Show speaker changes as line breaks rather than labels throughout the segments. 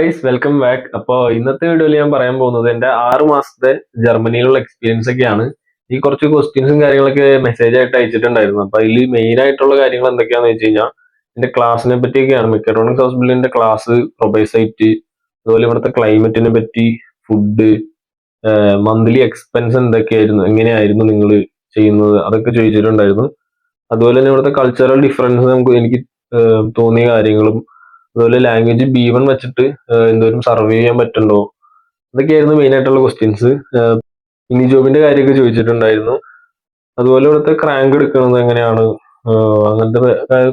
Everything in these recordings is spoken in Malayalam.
Guys welcome back. അപ്പോൾ ഇന്നത്തെ വീഡിയോയിൽ ഞാൻ പറയാൻ പോകുന്നത് എൻ്റെ 6 മാസത്തെ ജർമ്മനിയിലുള്ള എക്സ്പീരിയൻസ് ഒക്കെയാണ്. ഈ കുറച്ച് ക്വസ്റ്റ്യൻസും കാര്യങ്ങളൊക്കെ മെസ്സേജ് ആയിട്ട് അയച്ചിട്ടുണ്ടായിരുന്നു. അപ്പോൾ അതിൽ മെയിൻ ആയിട്ടുള്ള കാര്യങ്ങൾ എന്തൊക്കെയാണെന്ന് വെച്ച് കഴിഞ്ഞാൽ എൻ്റെ ക്ലാസ്സിനെ പറ്റിയൊക്കെയാണ്. മെക്കാട്രോണിക്സ് ഹോസ്പിറ്റലിന്റെ ക്ലാസ്, പ്രൊബൈസൈറ്റ്, അതുപോലെ ഇവിടുത്തെ ക്ലൈമറ്റിനെ പറ്റി, ഫുഡ്, മന്ത്ലി എക്സ്പെൻസ് എന്തൊക്കെയായിരുന്നു, എങ്ങനെയായിരുന്നു നിങ്ങൾ ചെയ്യുന്നത്, അതൊക്കെ ചോദിച്ചിട്ടുണ്ടായിരുന്നു. അതുപോലെ തന്നെ ഇവിടുത്തെ കൾച്ചറൽ ഡിഫറൻസ് എനിക്ക് തോന്നിയ കാര്യങ്ങളും, അതുപോലെ ലാംഗ്വേജ് B1 വെച്ചിട്ട് എന്തോരം സർവേ ചെയ്യാൻ പറ്റുന്നുണ്ടോ, അതൊക്കെയായിരുന്നു മെയിൻ ആയിട്ടുള്ള ക്വസ്റ്റ്യൻസ്. ഇനി ജോബിന്റെ കാര്യമൊക്കെ ചോദിച്ചിട്ടുണ്ടായിരുന്നു. അതുപോലെ ഇവിടുത്തെ ക്രാങ്ക് എടുക്കുന്നത് എങ്ങനെയാണ്, അങ്ങനത്തെ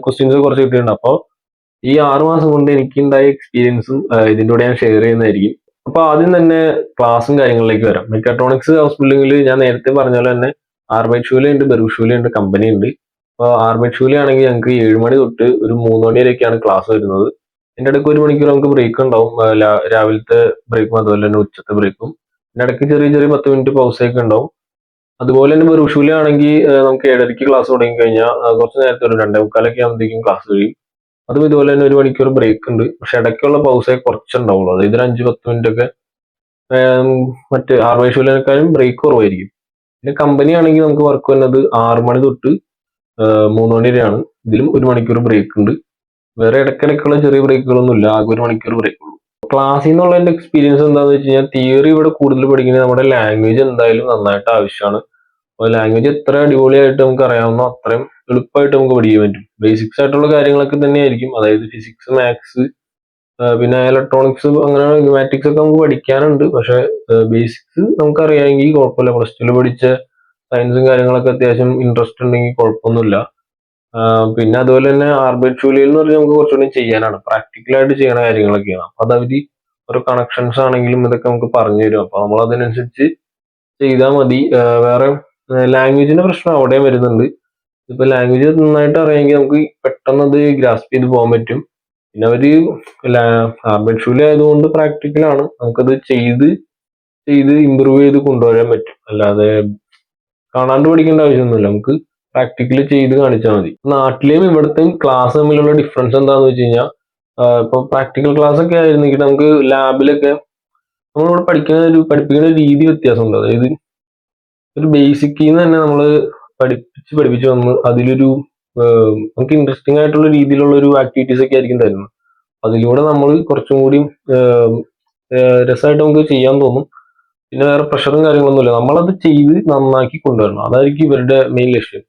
ക്വസ്റ്റ്യൻസ് കുറച്ച് കിട്ടിയിട്ടുണ്ട്. അപ്പോൾ ഈ 6 മാസം കൊണ്ട് എനിക്കുണ്ടായ എക്സ്പീരിയൻസും ഇതിൻ്റെ കൂടെ ഞാൻ ഷെയർ ചെയ്യുന്നതായിരിക്കും. അപ്പോൾ ആദ്യം തന്നെ ക്ലാസ്സും കാര്യങ്ങളിലേക്ക് വരാം. മെക്കാട്രോണിക്സ് ഹൗസ് ബിൽഡിങ്ങിൽ ഞാൻ നേരത്തെ പറഞ്ഞ പോലെ തന്നെ ആർബൈറ്റ് ഷൂല ഉണ്ട്, ബെർഷൂല ഉണ്ട്, കമ്പനി ഉണ്ട്. അപ്പോൾ ആർബൈറ്റ് ഷൂല ആണെങ്കിൽ ഞങ്ങൾക്ക് 7 മണി തൊട്ട് ഒരു 3 മണി വരെയൊക്കെയാണ് ക്ലാസ് വരുന്നത്. ഇതിന്റെ ഇടയ്ക്ക് 1 മണിക്കൂർ നമുക്ക് ബ്രേക്ക് ഉണ്ടാവും. രാവിലത്തെ ബ്രേക്കും അതുപോലെ തന്നെ ഉച്ചത്തെ ബ്രേക്കും. ഇതിന്റെ ഇടയ്ക്ക് ചെറിയ ചെറിയ 10 മിനിറ്റ് പൗസൊക്കെ ഉണ്ടാവും. അതുപോലെ തന്നെ ബെറുഷൂല ആണെങ്കിൽ നമുക്ക് 7:30 ക്ലാസ് തുടങ്ങി കഴിഞ്ഞാൽ കുറച്ച് നേരത്തെ ഒരു 2:45 ആകുമ്പോഴത്തേക്കും ക്ലാസ് കഴിയും. അതും ഇതുപോലെ തന്നെ 1 മണിക്കൂർ ബ്രേക്ക് ഉണ്ട്. പക്ഷെ ഇടയ്ക്കുള്ള പൗസേ കുറച്ചുണ്ടാവുള്ളൂ. അതായത് ഒരു 5-10 മിനിറ്റ് ഒക്കെ മറ്റ് ആർമേഷൂലിനേക്കാളും ബ്രേക്ക് കുറവായിരിക്കും. പിന്നെ കമ്പനി ആണെങ്കിൽ നമുക്ക് വർക്ക് വരുന്നത് 6 മണി തൊട്ട് 3 മണി വരെയാണ്. ഇതിലും 1 മണിക്കൂർ ബ്രേക്ക് ഉണ്ട്. വേറെ ഇടയ്ക്കിടയ്ക്കുള്ള ചെറിയ ബ്രേക്കുകളൊന്നും ഇല്ല, ആകെ 1 മണിക്കൂർ ബ്രേക്ക് ഉള്ളൂ. ക്ലാസ്സിൽ നിന്നുള്ള എൻ്റെ എക്സ്പീരിയൻസ് എന്താണെന്ന് വെച്ച് കഴിഞ്ഞാൽ, തിയറി ഇവിടെ കൂടുതൽ പഠിക്കുന്നത് നമ്മുടെ ലാംഗ്വേജ് എന്തായാലും നന്നായിട്ട് ആവശ്യമാണ്. അപ്പോൾ ലാംഗ്വേജ് എത്ര അടിപൊളിയായിട്ട് നമുക്ക് അറിയാവുന്ന അത്രയും എളുപ്പമായിട്ട് നമുക്ക് പഠിക്കാൻ പറ്റും. ബേസിക്സ് ആയിട്ടുള്ള കാര്യങ്ങളൊക്കെ തന്നെയായിരിക്കും. അതായത് ഫിസിക്സ്, മാത്സ്, പിന്നെ ഇലക്ട്രോണിക്സ്, അങ്ങനെ ന്യൂമാറ്റിക്സ് ഒക്കെ നമുക്ക് പഠിക്കാനുണ്ട്. പക്ഷെ ബേസിക്സ് നമുക്ക് അറിയാമെങ്കിൽ കുഴപ്പമില്ല. പ്ലസ് ടുവിൽ പഠിച്ച സയൻസും കാര്യങ്ങളൊക്കെ അത്യാവശ്യം ഇൻട്രസ്റ്റ് ഉണ്ടെങ്കിൽ കുഴപ്പമൊന്നുമില്ല. പിന്നെ അതുപോലെ തന്നെ ആർബൈറ്റ് ഷൂലയിൽ എന്ന് പറഞ്ഞാൽ നമുക്ക് കുറച്ചുകൂടി ചെയ്യാനാണ്, പ്രാക്ടിക്കലായിട്ട് ചെയ്യണ കാര്യങ്ങളൊക്കെയാണ്. അപ്പൊ അതവര് ഓരോ കണക്ഷൻസ് ആണെങ്കിലും ഇതൊക്കെ നമുക്ക് പറഞ്ഞു തരും. അപ്പൊ നമ്മൾ അതിനനുസരിച്ച് ചെയ്താൽ മതി. വേറെ ലാംഗ്വേജിന്റെ പ്രശ്നം അവിടെയും വരുന്നുണ്ട്. ഇപ്പൊ ലാംഗ്വേജ് നന്നായിട്ട് അറിയാമെങ്കിൽ നമുക്ക് പെട്ടെന്ന് അത് ഗ്രാസ്പ് ചെയ്ത് പോകാൻ പറ്റും. പിന്നെ അവര് ആർബൈറ്റ് ഷൂല ആയതുകൊണ്ട് പ്രാക്ടിക്കലാണ്, നമുക്കത് ചെയ്ത് ചെയ്ത് ഇമ്പ്രൂവ് ചെയ്ത് കൊണ്ടുവരാൻ പറ്റും. അല്ലാതെ കാണാണ്ട് പഠിക്കേണ്ട ആവശ്യമൊന്നുമില്ല, നമുക്ക് പ്രാക്ടിക്കലി ചെയ്ത് കാണിച്ചാൽ മതി. നാട്ടിലെയും ഇവിടത്തെയും ക്ലാസ് തമ്മിലുള്ള ഡിഫറൻസ് എന്താണെന്ന് വെച്ച് കഴിഞ്ഞാൽ, ഇപ്പൊ പ്രാക്ടിക്കൽ ക്ലാസ് ഒക്കെ ആയിരുന്നെങ്കിൽ നമുക്ക് ലാബിലൊക്കെ നമ്മളിവിടെ പഠിപ്പിക്കുന്ന രീതി വ്യത്യാസമുണ്ട്. അതായത് ഒരു ബേസിക്കിൽ നിന്ന് തന്നെ നമ്മൾ പഠിപ്പിച്ച് വന്ന് അതിലൊരു നമുക്ക് ഇൻട്രസ്റ്റിംഗ് ആയിട്ടുള്ള രീതിയിലുള്ള ഒരു ആക്ടിവിറ്റീസ് ഒക്കെ ആയിരിക്കും തരുന്നത്. അതിലൂടെ നമ്മൾ കുറച്ചും കൂടി രസമായിട്ട് നമുക്ക് ചെയ്യാൻ തോന്നും. പിന്നെ വേറെ പ്രഷറും കാര്യങ്ങളൊന്നുമില്ല, നമ്മളത് ചെയ്ത് നന്നാക്കി കൊണ്ടുവരണം, അതായിരിക്കും ഇവരുടെ മെയിൻ ലക്ഷ്യം.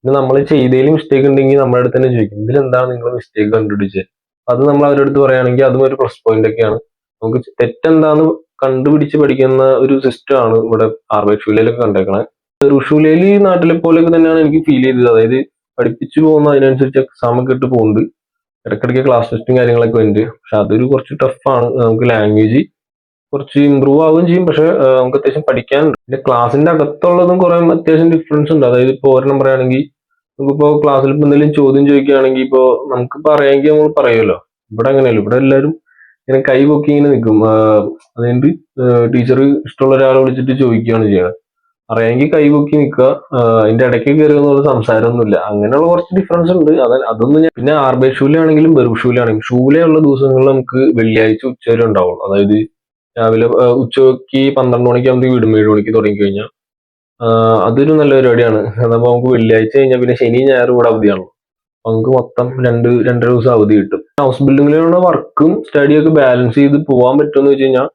പിന്നെ നമ്മൾ ചെയ്തതിൽ മിസ്റ്റേക്ക് ഉണ്ടെങ്കിൽ നമ്മുടെ അടുത്ത് തന്നെ ചോദിക്കും, ഇതിലെന്താണ് നിങ്ങൾ മിസ്റ്റേക്ക് കണ്ടുപിടിച്ചത്. അത് നമ്മൾ അവരുടെ അടുത്ത് പറയുകയാണെങ്കിൽ അതും ഒരു പ്ലസ് പോയിന്റ് ഒക്കെയാണ്. നമുക്ക് തെറ്റെന്താന്ന് കണ്ടുപിടിച്ച് പഠിക്കുന്ന ഒരു സിസ്റ്റം ആണ് ഇവിടെ ആർബൈറ്റ് ഷൂലയിലൊക്കെ കണ്ടേക്കണത്. റുഷൂലയിൽ നാട്ടിലെ പോലെയൊക്കെ തന്നെയാണ് എനിക്ക് ഫീൽ ചെയ്തത്. അതായത് പഠിപ്പിച്ചു പോകുന്ന അതിനനുസരിച്ച് എക്സാം ഒക്കെ ഇട്ട് പോകുന്നുണ്ട്. ഇടയ്ക്കിടയ്ക്ക് ക്ലാസ് ടെസ്റ്റും കാര്യങ്ങളൊക്കെ ഉണ്ട്. പക്ഷെ അതൊരു കുറച്ച് ടഫാണ്. നമുക്ക് ലാംഗ്വേജ് കുറച്ച് ഇമ്പ്രൂവ് ആവുകയും ചെയ്യും. പക്ഷെ നമുക്ക് അത്യാവശ്യം പഠിക്കാനുണ്ട്. പിന്നെ ക്ലാസ്സിന്റെ അകത്തുള്ളതും കുറെ അത്യാവശ്യം ഡിഫറൻസ് ഉണ്ട്. അതായത് ഇപ്പോൾ ഒരെണ്ണം പറയുകയാണെങ്കിൽ, നമുക്കിപ്പോ ക്ലാസ്സിൽ ഇപ്പൊ എന്തെങ്കിലും ചോദ്യം ചോദിക്കുകയാണെങ്കിൽ ഇപ്പോ നമുക്കിപ്പോ അറിയാമെങ്കിൽ നമ്മൾ പറയുമല്ലോ. ഇവിടെ അങ്ങനെയല്ല, ഇവിടെ എല്ലാവരും ഇങ്ങനെ കൈ പൊക്കി ഇങ്ങനെ നിൽക്കും. അതുകൊണ്ട് ടീച്ചർ ഇഷ്ടമുള്ള ഒരാളെ വിളിച്ചിട്ട് ചോദിക്കുകയാണ് ചെയ്യുക. അറിയാമെങ്കിൽ കൈ പൊക്കി നിൽക്കുക, അതിന്റെ ഇടയ്ക്ക് കയറി എന്നുള്ള സംസാരമൊന്നുമില്ല. അങ്ങനെയുള്ള കുറച്ച് ഡിഫറൻസ് ഉണ്ട്. അതൊന്നും ഞാൻ പിന്നെ ആർബൈറ്റ് ഷൂല ആണെങ്കിലും ബെർബ് ഷൂല ആണെങ്കിലും, ഷൂലയുള്ള ദിവസങ്ങളിൽ നമുക്ക് വെള്ളിയാഴ്ച ഉച്ചവരെ ഉണ്ടാവുള്ളൂ. അതായത് രാവിലെ ഉച്ചയ്ക്ക് 12 മണിക്കാകുമ്പോൾ വിടും, 7 മണിക്ക് തുടങ്ങി കഴിഞ്ഞാൽ. അതൊരു നല്ല പരിപാടിയാണ്. അതപ്പോൾ നമുക്ക് വെള്ളിയാഴ്ച കഴിഞ്ഞാൽ പിന്നെ ശനി ഞായർ ഇവിടെ അവധിയാണല്ലോ. അപ്പൊ നമുക്ക് മൊത്തം 2-2.5 ദിവസം അവധി കിട്ടും. ഹൗസ് ബിൽഡിങ്ങിലുള്ള വർക്കും സ്റ്റഡിയൊക്കെ ബാലൻസ് ചെയ്ത് പോകാൻ പറ്റുമെന്ന് വെച്ച് കഴിഞ്ഞാൽ,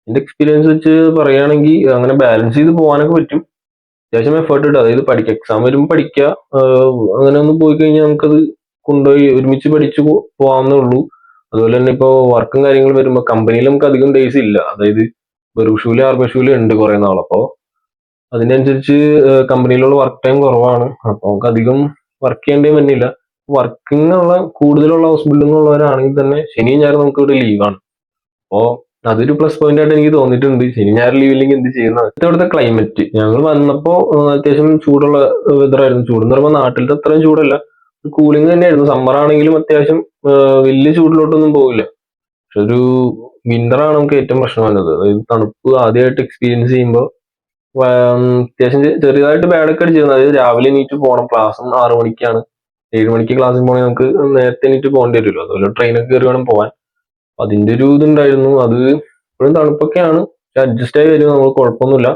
എന്റെ എക്സ്പീരിയൻസ് വെച്ച് പറയുകയാണെങ്കിൽ അങ്ങനെ ബാലൻസ് ചെയ്ത് പോകാനൊക്കെ പറ്റും. അത്യാവശ്യം എഫേർട്ട് ഇട്ട്, അതായത് എക്സാം വരുമ്പോൾ പഠിക്കുക, അങ്ങനെ ഒന്നും പോയി കഴിഞ്ഞാൽ നമുക്കത് കൊണ്ടുപോയി ഒരുമിച്ച് പഠിച്ചു പോകാവുന്നേ ഉള്ളൂ. അതുപോലെ തന്നെ ഇപ്പോൾ വർക്കും കാര്യങ്ങളും വരുമ്പോൾ കമ്പനിയിൽ നമുക്ക് അധികം ഡേയ്സ് ഇല്ല. അതായത് ബെർബ് ആർബൈറ്റ് ഉണ്ട് കുറെ നാൾ. അപ്പോൾ അതിനനുസരിച്ച് കമ്പനിയിലുള്ള വർക്ക് ടൈം കുറവാണ്. അപ്പോൾ നമുക്ക് അധികം വർക്ക് ചെയ്യേണ്ടി വരുന്നില്ല. വർക്കിംഗ് ഉള്ള കൂടുതലുള്ള ഹൗസ് ബിൽഡിംഗ് ഉള്ളവരാണെങ്കിൽ തന്നെ ശനിയും ഞായറും നമുക്ക് ഇവിടെ ലീവാണ്. അപ്പോൾ അതൊരു പ്ലസ് പോയിന്റ് ആയിട്ട് എനിക്ക് തോന്നിയിട്ടുണ്ട്. ശനി ഞായർ ലീവ് ഇല്ലെങ്കിൽ എന്ത് ചെയ്യുന്നത്. ഇവിടുത്തെ ക്ലൈമറ്റ്, ഞങ്ങൾ വന്നപ്പോൾ അത്യാവശ്യം ചൂടുള്ള വെതർ ആയിരുന്നു. ചൂടെന്ന് പറയുമ്പോൾ നാട്ടിലത്തെ അത്രയും ചൂടല്ല, കൂളിംഗ് തന്നെയായിരുന്നു. സമ്മർ ആണെങ്കിലും അത്യാവശ്യം വലിയ ചൂടിലോട്ടൊന്നും പോകില്ല. പക്ഷെ ഒരു വിന്റർ ആണ് നമുക്ക് ഏറ്റവും പ്രശ്നം വന്നത്. അതായത് തണുപ്പ് ആദ്യമായിട്ട് എക്സ്പീരിയൻസ് ചെയ്യുമ്പോൾ അത്യാവശ്യം ചെറിയതായിട്ട് ബാഡൊക്കെ അടിച്ചിരുന്നു. അതായത് രാവിലെ എണീറ്റ് പോകണം, ക്ലാസ്സും 6 മണിക്കാണ്. 7 മണിക്ക് ക്ലാസ്സിൽ പോകണമെങ്കിൽ നമുക്ക് നേരത്തെ എണീറ്റ് പോകേണ്ടി വരുമല്ലോ. അതുപോലെ ട്രെയിനൊക്കെ കയറി വേണം പോകാൻ. അതിന്റെ ഒരു ഇതുണ്ടായിരുന്നു. അത് ഇപ്പോഴും തണുപ്പൊക്കെയാണ്, പക്ഷെ അഡ്ജസ്റ്റ് ആയി വരും, നമുക്ക് കുഴപ്പമൊന്നുമില്ല.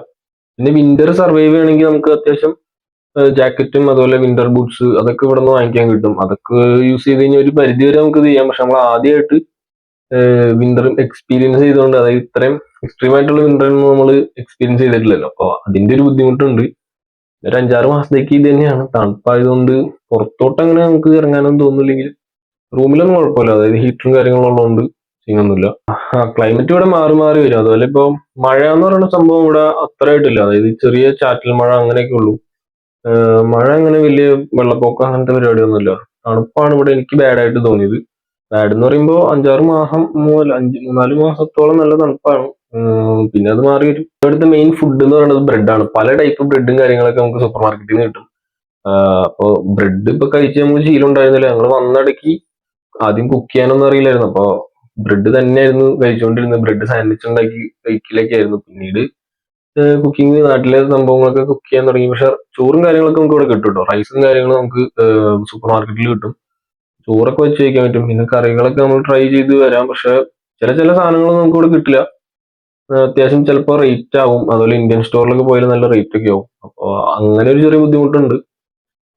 പിന്നെ വിന്റർ സർവൈവ് ചെയ്യണമെങ്കിൽ നമുക്ക് അത്യാവശ്യം ജാക്കറ്റും അതുപോലെ വിന്റർ ബൂട്ട്സ് അതൊക്കെ ഇവിടെ നിന്ന് വാങ്ങിക്കാൻ കിട്ടും. അതൊക്കെ യൂസ് ചെയ്ത് കഴിഞ്ഞാൽ ഒരു പരിധി വരെ നമുക്ക് ഇത് ചെയ്യാം. പക്ഷെ നമ്മൾ ആദ്യമായിട്ട് വിന്റർ എക്സ്പീരിയൻസ് ചെയ്തുകൊണ്ട്, അതായത് ഇത്രയും എക്സ്ട്രീം ആയിട്ടുള്ള വിന്റർ ഒന്നും നമ്മൾ എക്സ്പീരിയൻസ് ചെയ്തിട്ടില്ലല്ലോ. അപ്പൊ അതിന്റെ ഒരു ബുദ്ധിമുട്ടുണ്ട്. ഒരു 5-6 മാസത്തേക്ക് ഇത് തന്നെയാണ്. തണുപ്പായതുകൊണ്ട് പുറത്തോട്ട് അങ്ങനെ നമുക്ക് ഇറങ്ങാനൊന്നും തോന്നില്ലെങ്കിൽ റൂമിലൊന്നും കുഴപ്പമില്ല, അതായത് ഹീറ്ററും കാര്യങ്ങളും ഉള്ളതുകൊണ്ട് സീനൊന്നുമില്ല. ക്ലൈമറ്റ് ഇവിടെ മാറി മാറി വരും. അതുപോലെ ഇപ്പൊ മഴ എന്ന് പറയുന്ന സംഭവം ഇവിടെ അത്രയായിട്ടില്ല, അതായത് ചെറിയ ചാറ്റൽ മഴ അങ്ങനെയൊക്കെ ഉള്ളൂ. മഴ അങ്ങനെ വലിയ വെള്ളപ്പൊക്കം അങ്ങനത്തെ പരിപാടിയൊന്നുമില്ല. തണുപ്പാണ് ഇവിടെ എനിക്ക് ബാഡായിട്ട് തോന്നിയത്. ബാഡ് എന്ന് പറയുമ്പോൾ 5-6 മാസം മുതൽ 4 മാസത്തോളം നല്ല തണുപ്പാണ്. പിന്നെ അത് മാറി വരും. ഇവിടുത്തെ മെയിൻ ഫുഡ് എന്ന് പറയുന്നത് ബ്രെഡാണ്. പല ടൈപ്പ് ബ്രെഡും കാര്യങ്ങളൊക്കെ നമുക്ക് സൂപ്പർ മാർക്കറ്റിൽ നിന്ന് കിട്ടും. അപ്പൊ ബ്രെഡ് ഇപ്പൊ കഴിച്ച് നമുക്ക് ശീലം ഉണ്ടായിരുന്നില്ല. ഞങ്ങൾ വന്നിടയ്ക്ക് ആദ്യം കുക്ക് ചെയ്യാനൊന്നും അറിയില്ലായിരുന്നു. അപ്പൊ ബ്രെഡ് തന്നെയായിരുന്നു കഴിച്ചുകൊണ്ടിരുന്നത്. ബ്രെഡ് സാൻഡ്വിച്ച് ഉണ്ടാക്കി കഴിക്കലൊക്കെ ആയിരുന്നു. പിന്നീട് കുക്കിംഗ്, നാട്ടിലെ സംഭവങ്ങളൊക്കെ കുക്ക് ചെയ്യാൻ തുടങ്ങി. പക്ഷെ ചോറും കാര്യങ്ങളൊക്കെ നമുക്ക് ഇവിടെ കിട്ടും കേട്ടോ. റൈസും കാര്യങ്ങളും നമുക്ക് സൂപ്പർ മാർക്കറ്റിൽ കിട്ടും. ചോറൊക്കെ വെച്ച് കഴിക്കാൻ പറ്റും. പിന്നെ കറികളൊക്കെ നമ്മൾ ട്രൈ ചെയ്ത് വരാം. പക്ഷെ ചില ചില സാധനങ്ങൾ നമുക്ക് ഇവിടെ കിട്ടില്ല. അത്യാവശ്യം ചിലപ്പോൾ റേറ്റ് ആവും. അതുപോലെ ഇന്ത്യൻ സ്റ്റോറിലൊക്കെ പോയാൽ നല്ല റേറ്റ് ഒക്കെ ആവും. അപ്പോൾ അങ്ങനെ ഒരു ചെറിയ ബുദ്ധിമുട്ടുണ്ട്.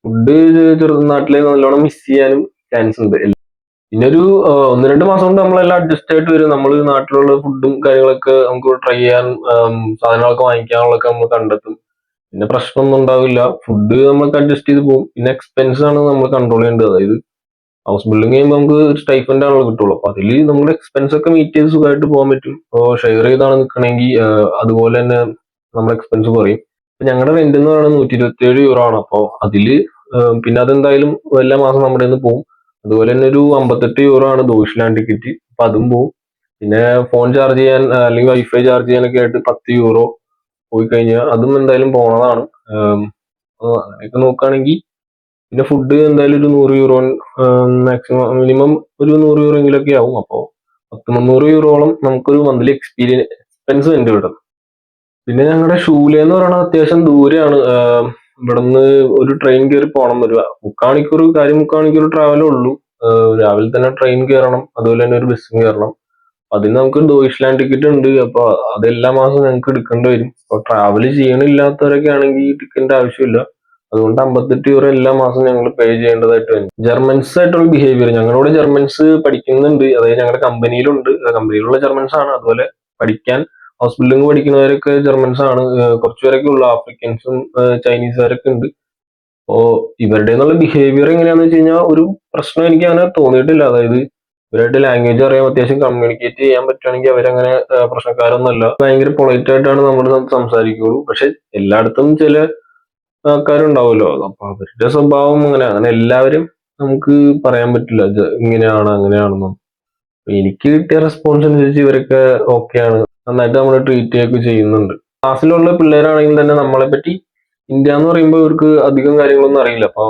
ഫുഡ് നാട്ടിലെ നല്ലോണം മിസ് ചെയ്യാനും ചാൻസ് ഉണ്ട്. പിന്നെ ഒരു 1-2 മാസം കൊണ്ട് നമ്മളെല്ലാം അഡ്ജസ്റ്റ് ആയിട്ട് വരും. നമ്മൾ നാട്ടിലുള്ള ഫുഡും കാര്യങ്ങളൊക്കെ നമുക്ക് ട്രൈ ചെയ്യാൻ, സാധനങ്ങളൊക്കെ വാങ്ങിക്കാനുള്ളതൊക്കെ നമ്മൾ കണ്ടെത്തും. പിന്നെ പ്രശ്നമൊന്നും ഉണ്ടാവില്ല. ഫുഡ് നമുക്ക് അഡ്ജസ്റ്റ് ചെയ്ത് പോകും. പിന്നെ എക്സ്പെൻസ് ആണ് നമ്മൾ കൺട്രോൾ ചെയ്യേണ്ടത്. അതായത് ഹൗസ് ബിൽഡിംഗ് ചെയ്യുമ്പോൾ നമുക്ക് സ്റ്റൈഫൻഡ് ആണല്ലോ കിട്ടുള്ളൂ. അപ്പൊ അതിൽ നമ്മുടെ എക്സ്പെൻസ് ഒക്കെ മീറ്റ് ചെയ്ത് സുഖമായിട്ട് പോകാൻ പറ്റും. ഇപ്പോൾ ഷെയർ ചെയ്താണ് നിൽക്കണമെങ്കിൽ അതുപോലെ തന്നെ നമ്മുടെ എക്സ്പെൻസ് കുറയും. ഇപ്പൊ ഞങ്ങളുടെ റെന്റ് എന്ന് പറയുന്നത് 127 യൂറോ ആണ്. അപ്പോൾ അതില് പിന്നെ അതെന്തായാലും എല്ലാ മാസം നമ്മുടെ നിന്ന് പോകും. അതുപോലെ തന്നെ ഒരു 58 യൂറോ ആണ് ദോഷ്ലാൻഡ് ടിക്കറ്റ്. അപ്പൊ അതും പോവും. പിന്നെ ഫോൺ ചാർജ് ചെയ്യാൻ അല്ലെങ്കിൽ വൈഫൈ ചാർജ് ചെയ്യാനൊക്കെ ആയിട്ട് 10 യൂറോ പോയി കഴിഞ്ഞാൽ അതും എന്തായാലും പോണതാണ്. അങ്ങനെയൊക്കെ നോക്കുകയാണെങ്കിൽ പിന്നെ ഫുഡ് എന്തായാലും ഒരു 100 യൂറോ, മാക്സിമം മിനിമം ഒരു 100 യൂറോ എങ്കിലൊക്കെ ആവും. അപ്പോൾ 10-300 യൂറോളം നമുക്കൊരു മന്ത്ലി എക്സ്പെൻസ് ഉണ്ട് ഇവിടെ. പിന്നെ ഞങ്ങളുടെ ഷൂലെ എന്ന് പറയുന്നത് അത്യാവശ്യം ദൂരെയാണ്. ഇവിടുന്ന് ഒരു ട്രെയിൻ കയറി പോകണം. ഒരു 3/4 മണിക്കൂർ ട്രാവലേ ഉള്ളൂ. രാവിലെ തന്നെ ട്രെയിൻ കയറണം, അതുപോലെ തന്നെ ഒരു ബസ്സും കയറണം. അതിന് നമുക്ക് ദോയ്ഷ്ലാൻഡ് ടിക്കറ്റ് ഉണ്ട്. അപ്പൊ അത് എല്ലാ മാസവും ഞങ്ങൾക്ക് എടുക്കേണ്ടി വരും. അപ്പൊ ട്രാവൽ ചെയ്യണില്ലാത്തവരൊക്കെ ആണെങ്കിൽ ടിക്കറ്റിന്റെ ആവശ്യമില്ല. അതുകൊണ്ട് 58 യൂറോ എല്ലാ മാസവും ഞങ്ങൾ പേ ചെയ്യേണ്ടതായിട്ട് വരും. ജർമ്മൻസ് ആയിട്ടുള്ള ബിഹേവിയർ, ഞങ്ങളോട് ജർമ്മൻസ് പഠിക്കുന്നുണ്ട്, അതായത് ഞങ്ങളുടെ കമ്പനിയിലുണ്ട്. കമ്പനിയിലുള്ള ജർമ്മൻസ് ആണ്. അതുപോലെ പഠിക്കാൻ ഹൗസ് ബിൽഡിംഗ് പഠിക്കുന്നവരൊക്കെ ജർമ്മൻസ് ആണ്. കുറച്ചുപേരൊക്കെ ഉള്ളു, ആഫ്രിക്കൻസും ചൈനീസുകാരൊക്കെ ഉണ്ട്. അപ്പോ ഇവരുടെ എന്നുള്ള ബിഹേവിയർ എങ്ങനെയാന്ന് വെച്ച് കഴിഞ്ഞാൽ ഒരു പ്രശ്നം എനിക്ക് അങ്ങനെ തോന്നിയിട്ടില്ല. അതായത് ഇവരായിട്ട് ലാംഗ്വേജ് അറിയാം, അത്യാവശ്യം കമ്മ്യൂണിക്കേറ്റ് ചെയ്യാൻ പറ്റുകയാണെങ്കിൽ അവരങ്ങനെ പ്രശ്നക്കാരൊന്നുമല്ല. ഭയങ്കര പൊളൈറ്റ് ആയിട്ടാണ് നമ്മൾ സംസാരിക്കുള്ളൂ. പക്ഷെ എല്ലായിടത്തും ചില ആൾക്കാരുണ്ടാവുമല്ലോ, അപ്പൊ അവരുടെ സ്വഭാവം അങ്ങനെ അങ്ങനെ എല്ലാവരും നമുക്ക് പറയാൻ പറ്റില്ല ഇങ്ങനെയാണ് അങ്ങനെയാണെന്നും. എനിക്ക് കിട്ടിയ റെസ്പോൺസ് അനുസരിച്ച് ഇവരൊക്കെ ഓക്കെയാണ്, നന്നായിട്ട് നമ്മളെ ട്രീറ്റ് ചെയ്യുകയൊക്കെ ചെയ്യുന്നുണ്ട്. ക്ലാസ്സിലുള്ള പിള്ളേരാണെങ്കിൽ തന്നെ നമ്മളെ പറ്റി, ഇന്ത്യ എന്ന് പറയുമ്പോൾ ഇവർക്ക് അധികം കാര്യങ്ങളൊന്നും അറിയില്ല. അപ്പൊ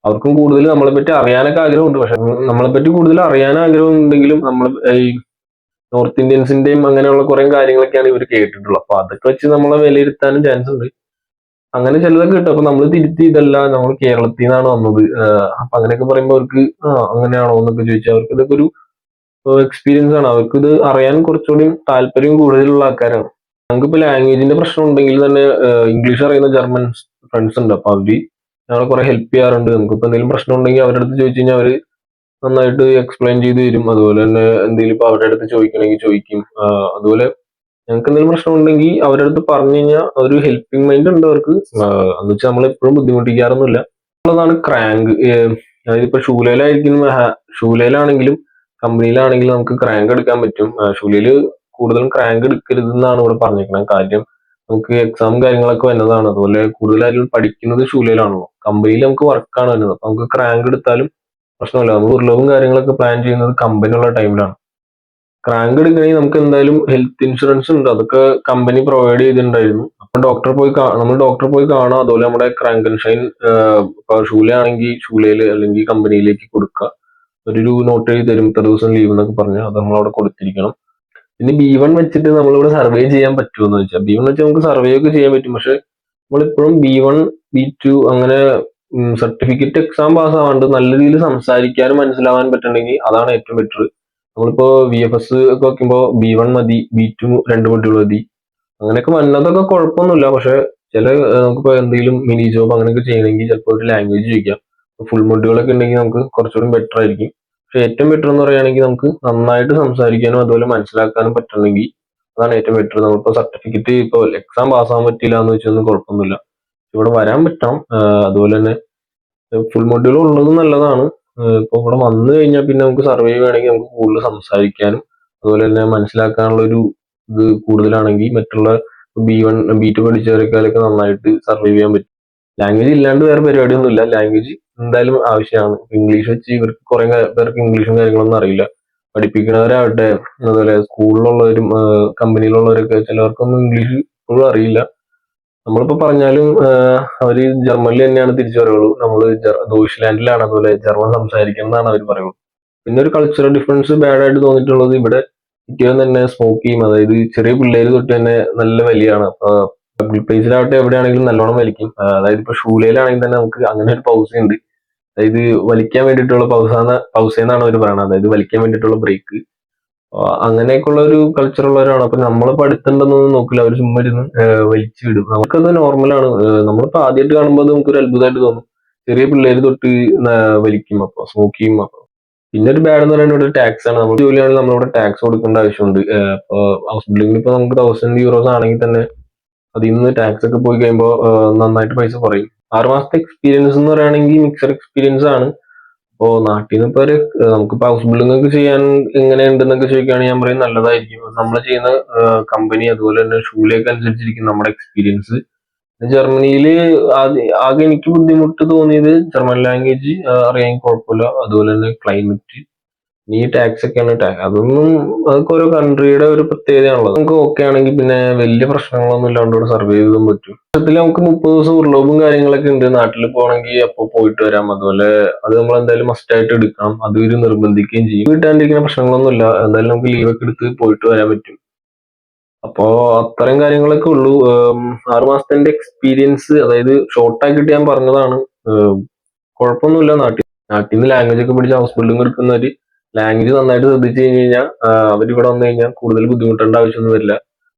അവർക്കും കൂടുതൽ നമ്മളെ പറ്റി അറിയാനൊക്കെ ആഗ്രഹമുണ്ട്. പക്ഷെ നമ്മളെ പറ്റി കൂടുതൽ അറിയാൻ ആഗ്രഹം ഉണ്ടെങ്കിലും നമ്മൾ ഈ നോർത്ത് ഇന്ത്യൻസിന്റെയും അങ്ങനെയുള്ള കുറെ കാര്യങ്ങളൊക്കെയാണ് ഇവർ കേട്ടിട്ടുള്ളത്. അപ്പൊ അതൊക്കെ വെച്ച് നമ്മളെ വിലയിരുത്താനും ചാൻസ് ഉണ്ട്. അങ്ങനെ ചിലതൊക്കെ കിട്ടും. അപ്പൊ നമ്മൾ തിരുത്തി ഇതല്ല, നമ്മൾ കേരളത്തിൽ നിന്നാണ് വന്നത്, അപ്പൊ അങ്ങനെയൊക്കെ പറയുമ്പോൾ അവർക്ക് അങ്ങനെയാണോ എന്നൊക്കെ ചോദിച്ചാൽ അവർക്ക് ഇതൊക്കെ ഒരു എക്സ്പീരിയൻസ് ആണ്. അവർക്ക് ഇത് അറിയാൻ കുറച്ചുകൂടി താല്പര്യം കൂടുതലുള്ള ആൾക്കാരാണ്. നമുക്കിപ്പോ ലാംഗ്വേജിന്റെ പ്രശ്നം ഉണ്ടെങ്കിൽ തന്നെ ഇംഗ്ലീഷ് അറിയുന്ന ജർമ്മൻ ഫ്രണ്ട്സ് ഉണ്ട്. അപ്പൊ അവര് ഞങ്ങളെ കുറെ ഹെൽപ്പ് ചെയ്യാറുണ്ട്. നമുക്കിപ്പോ എന്തെങ്കിലും പ്രശ്നം ഉണ്ടെങ്കിൽ അവരുടെ അടുത്ത് ചോദിച്ചു കഴിഞ്ഞാൽ അവര് നന്നായിട്ട് എക്സ്പ്ലെയിൻ ചെയ്ത് തരും. അതുപോലെ തന്നെ എന്തെങ്കിലും ഇപ്പൊ അവരുടെ അടുത്ത് ചോദിക്കണമെങ്കിൽ ചോദിക്കും. അതുപോലെ ഞങ്ങൾക്ക് എന്തെങ്കിലും പ്രശ്നം ഉണ്ടെങ്കിൽ അവരുടെ അടുത്ത് പറഞ്ഞു കഴിഞ്ഞാൽ ഒരു ഹെൽപ്പിംഗ് മൈൻഡ് ഉണ്ട് അവർക്ക്. എന്ന് വെച്ചാൽ നമ്മൾ എപ്പോഴും ബുദ്ധിമുട്ടിക്കാറൊന്നുമില്ല. ഉള്ളതാണ് ക്രാങ്ക്. അതായത് ഇപ്പൊ ഷൂലയിലാണെങ്കിലും കമ്പനിയിലാണെങ്കിലും നമുക്ക് ക്രാങ്ക് എടുക്കാൻ പറ്റും. ഷൂലയില് കൂടുതലും ക്രാങ്ക് എടുക്കരുത് എന്നാണ് ഇവിടെ പറഞ്ഞിരിക്കുന്നത്. കാര്യം നമുക്ക് എക്സാം കാര്യങ്ങളൊക്കെ വരുന്നതാണ്. അതുപോലെ കൂടുതലായാലും പഠിക്കുന്നത് ഷൂലയിലാണല്ലോ. കമ്പനിയിൽ നമുക്ക് വർക്കാണ് വരുന്നത്. അപ്പൊ നമുക്ക് ക്രാങ്ക് എടുത്താലും പ്രശ്നമില്ല. നമുക്ക് ഉരുളവും കാര്യങ്ങളൊക്കെ പ്ലാൻ ചെയ്യുന്നത് കമ്പനിയുള്ള ടൈമിലാണ്. ക്രാങ്ക് എടുക്കണമെങ്കിൽ നമുക്ക് എന്തായാലും ഹെൽത്ത് ഇൻഷുറൻസ് ഉണ്ട്, അതൊക്കെ കമ്പനി പ്രൊവൈഡ് ചെയ്തിട്ടുണ്ടായിരുന്നു. അപ്പൊ നമ്മൾ ഡോക്ടറെ പോയി കാണാം. അതുപോലെ നമ്മുടെ ക്രാങ്ക് ഷൈൻ ഇപ്പൊ ഷൂലയാണെങ്കിൽ ഷൂലയിൽ അല്ലെങ്കിൽ കമ്പനിയിലേക്ക് കൊടുക്കുക. ഒരു നോട്ട് എഴുതി തരും, ഇത്ര ദിവസം ലീവ് എന്നൊക്കെ പറഞ്ഞ് അത് നമ്മൾ അവിടെ കൊടുത്തിരിക്കണം. പിന്നെ B1 വെച്ചിട്ട് നമ്മളിവിടെ സർവേ ചെയ്യാൻ പറ്റുമെന്ന് വെച്ചാൽ, B1 വെച്ച് നമുക്ക് സർവേ ഒക്കെ ചെയ്യാൻ പറ്റും. പക്ഷെ നമ്മളിപ്പോഴും B1 B2 അങ്ങനെ സർട്ടിഫിക്കറ്റ് എക്സാം പാസ് ആവാണ്ട് നല്ല രീതിയിൽ സംസാരിക്കാനും മനസ്സിലാവാൻ പറ്റണമെങ്കിൽ അതാണ് ഏറ്റവും ബെറ്റർ. നമ്മളിപ്പോ VFS ഒക്കെ വെക്കുമ്പോ B1 മതി, B2 2 മൊഡ്യൂൾ മതി, അങ്ങനെയൊക്കെ വന്നതൊക്കെ കുഴപ്പമൊന്നുമില്ല. പക്ഷെ ചില നമുക്കിപ്പോ എന്തെങ്കിലും മിനി ജോബ് അങ്ങനെയൊക്കെ ചെയ്യണമെങ്കിൽ ചിലപ്പോൾ ഒരു ലാംഗ്വേജ് ചോദിക്കാം. ഫുൾ മൊഡ്യൂളൊക്കെ ഉണ്ടെങ്കിൽ നമുക്ക് കുറച്ചുകൂടി ബെറ്റർ ആയിരിക്കും. പക്ഷെ ഏറ്റവും ബെറ്റർ എന്ന് പറയുകയാണെങ്കിൽ നമുക്ക് നന്നായിട്ട് സംസാരിക്കാനും അതുപോലെ മനസ്സിലാക്കാനും പറ്റണമെങ്കിൽ അതാണ് ഏറ്റവും ബെറ്റർ. നമ്മളിപ്പോ സർട്ടിഫിക്കറ്റ് ഇപ്പോൾ എക്സാം പാസ്സാകാൻ പറ്റില്ല എന്ന് വെച്ചൊന്നും കുഴപ്പമൊന്നുമില്ല, ഇവിടെ വരാൻ പറ്റാം. അതുപോലെ തന്നെ ഫുൾ മൊഡ്യൂൾ ഉള്ളത് നല്ലതാണ്. ഇപ്പൊ ഇവിടെ വന്നു കഴിഞ്ഞാൽ പിന്നെ നമുക്ക് സർവൈവ് ചെയ്യണമെങ്കിൽ നമുക്ക് കൂടുതൽ സംസാരിക്കാനും അതുപോലെ തന്നെ മനസ്സിലാക്കാനുള്ള ഒരു ഇത് കൂടുതലാണെങ്കിൽ മറ്റുള്ള B1 B2 പഠിച്ചവരെക്കാളൊക്കെ നന്നായിട്ട് സർവൈവ് ചെയ്യാൻ പറ്റും. ലാംഗ്വേജ് ഇല്ലാണ്ട് വേറെ പരിപാടിയൊന്നുമില്ല. ലാംഗ്വേജ് എന്തായാലും ആവശ്യമാണ്. ഇംഗ്ലീഷ് വെച്ച് ഇവർക്ക് കുറെ പേർക്ക് ഇംഗ്ലീഷും കാര്യങ്ങളൊന്നും അറിയില്ല. പഠിപ്പിക്കുന്നവരാവട്ടെ അതുപോലെ സ്കൂളിലുള്ളവരും കമ്പനിയിലുള്ളവരൊക്കെ ചിലവർക്കൊന്നും ഇംഗ്ലീഷ് ഇപ്പോഴും അറിയില്ല. നമ്മളിപ്പോ പറഞ്ഞാലും അവര് ജർമ്മനിൽ തന്നെയാണ് തിരിച്ചു പറയുള്ളൂ. നമ്മൾ ദോയ്ച്ച്ലാൻഡിലാണ്, അതുപോലെ ജർമ്മൻ സംസാരിക്കണം എന്നാണ് അവർ പറയുള്ളൂ. പിന്നെ ഒരു കൾച്ചറൽ ഡിഫറൻസ് ബാഡ് ആയിട്ട് തോന്നിയിട്ടുള്ളത് ഇവിടെ കുട്ടികൾ തന്നെ സ്മോക്ക് ചെയ്യും. അതായത് ചെറിയ പിള്ളേര് തൊട്ട് തന്നെ നല്ല വലിയാണ്. പബ്ലിക് പ്ലേസിലാവട്ടെ എവിടെയാണെങ്കിലും നല്ലോണം വലിക്കും. അതായത് ഇപ്പൊ ഷൂലയിലാണെങ്കിൽ തന്നെ നമുക്ക് അങ്ങനെ ഒരു പൗസ ഉണ്ട്. അതായത് വലിക്കാൻ വേണ്ടിയിട്ടുള്ള പൗസ എന്നാണ് അവർ പറയുന്നത്. അതായത് വലിക്കാൻ വേണ്ടിയിട്ടുള്ള ബ്രേക്ക്. അങ്ങനെയൊക്കെയുള്ള ഒരു കൾച്ചർ ഉള്ളവരാണ്. അപ്പൊ നമ്മളിപ്പോ അടുത്തുണ്ടെന്നൊന്നും നോക്കില്ല, അവർ ചുമ്മാ ഇരുന്ന് വലിച്ചു വിടും. നമുക്കത് നോർമലാണ്. നമ്മളിപ്പോ ആദ്യമായിട്ട് കാണുമ്പോൾ അത് നമുക്കൊരു അത്ഭുതമായിട്ട് തോന്നും. ചെറിയ പിള്ളേര് തൊട്ട് വലിക്കും, അപ്പൊ സ്മോക്ക് ചെയ്യും. അപ്പൊ പിന്നെ ഒരു ബാഡ് എന്ന് പറയുന്നത് ഇവിടെ ടാക്സ് ആണ്. നമ്മുടെ ജോലിയാണെങ്കിൽ നമ്മളിവിടെ ടാക്സ് കൊടുക്കേണ്ട ആവശ്യമുണ്ട്. ഇപ്പൊ ഹൗസ് ബിൽഡിംഗിൽ ഇപ്പൊ നമുക്ക് €1000 ആണെങ്കിൽ തന്നെ അതിൽ നിന്ന് ടാക്സ് ഒക്കെ പോയി കഴിയുമ്പോൾ നന്നായിട്ട് പൈസ കുറയും. 6 മാസത്തെ എക്സ്പീരിയൻസ് എന്ന് പറയുകയാണെങ്കിൽ മിക്സഡ് എക്സ്പീരിയൻസ് ആണ്. അപ്പോ നാട്ടിൽ നിന്ന് ഇപ്പൊ നമുക്കിപ്പോ ഹൗസ് ബിൽഡിംഗ് ഒക്കെ ചെയ്യാൻ എങ്ങനെയുണ്ടെന്നൊക്കെ ചോദിക്കുകയാണെങ്കിൽ ഞാൻ പറയും നല്ലതായിരിക്കും. നമ്മൾ ചെയ്യുന്ന കമ്പനി അതുപോലെ തന്നെ ഷൂലേക്ക് അനുസരിച്ചിരിക്കും നമ്മുടെ എക്സ്പീരിയൻസ്. ജർമ്മനിയിൽ ആകെ എനിക്ക് ബുദ്ധിമുട്ട് തോന്നിയത് ജർമ്മൻ ലാംഗ്വേജ് അറിയാൻ കുഴപ്പമില്ല, അതുപോലെ തന്നെ ക്ലൈമറ്റ്, ഈ ടാക്സ് ഒക്കെയാണ്. അതൊന്നും അതൊക്കെ ഓരോ കൺട്രിയുടെ ഒരു പ്രത്യേകതയാണല്ലോ. നമുക്ക് ഓക്കെ ആണെങ്കിൽ പിന്നെ വലിയ പ്രശ്നങ്ങളൊന്നും ഇല്ലാണ്ട് ഇവിടെ സർവൈവ് ചെയ്യാൻ പറ്റും. വർഷത്തിൽ നമുക്ക് 30 ദിവസം ഉർലോബും കാര്യങ്ങളൊക്കെ ഉണ്ട്. നാട്ടിൽ പോകണമെങ്കിൽ അപ്പോൾ പോയിട്ട് വരാം. അതുപോലെ അത് നമ്മൾ എന്തായാലും മസ്റ്റ് ആയിട്ട് എടുക്കണം. അത് ഒരു നിർബന്ധിക്കുകയും ചെയ്യും. വീട്ടാണ്ടിരിക്കുന്ന പ്രശ്നങ്ങളൊന്നുമില്ല, എന്തായാലും നമുക്ക് ലീവ് ഒക്കെ എടുത്ത് പോയിട്ട് വരാൻ പറ്റും. അപ്പോ അത്തരം കാര്യങ്ങളൊക്കെ ഉള്ളൂ. 6 മാസത്തെ എക്സ്പീരിയൻസ് അതായത് ഷോർട്ട് ആക്കിയിട്ട് ഞാൻ പറഞ്ഞതാണ്. കുഴപ്പമൊന്നുമില്ല. നാട്ടിൽ നിന്ന് ലാംഗ്വേജ് ഒക്കെ പഠിച്ച് ഹൗസ് ബിൽഡിംഗ് എടുക്കുന്നവര് ലാംഗ്വേജ് നന്നായിട്ട് ശ്രദ്ധിച്ചു കഴിഞ്ഞ് കഴിഞ്ഞാൽ അവരിവിടെ വന്നു കഴിഞ്ഞാൽ കൂടുതൽ ബുദ്ധിമുട്ടേണ്ട ആവശ്യമൊന്നും വരില്ല.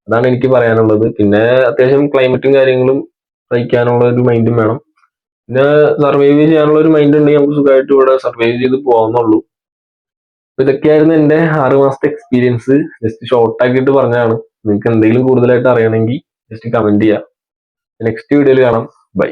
അതാണ് എനിക്ക് പറയാനുള്ളത്. പിന്നെ അത്യാവശ്യം ക്ലൈമറ്റും കാര്യങ്ങളും സഹിക്കാനുള്ള ഒരു മൈൻഡും വേണം. പിന്നെ സർവൈവ് ചെയ്യാനുള്ള ഒരു മൈൻഡ് ഉണ്ടെങ്കിൽ നമുക്ക് സുഖമായിട്ട് ഇവിടെ സർവൈവ് ചെയ്ത് പോകാവുന്നുള്ളൂ. അപ്പൊ ഇതൊക്കെയായിരുന്നു എന്റെ 6 മാസത്തെ എക്സ്പീരിയൻസ്. ജസ്റ്റ് ഷോർട്ട് ആക്കിയിട്ട് പറഞ്ഞതാണ്. നിങ്ങൾക്ക് എന്തെങ്കിലും കൂടുതലായിട്ട് അറിയണമെങ്കിൽ ജസ്റ്റ് കമന്റ് ചെയ്യാം. നെക്സ്റ്റ് വീഡിയോയിൽ കാണാം. ബൈ.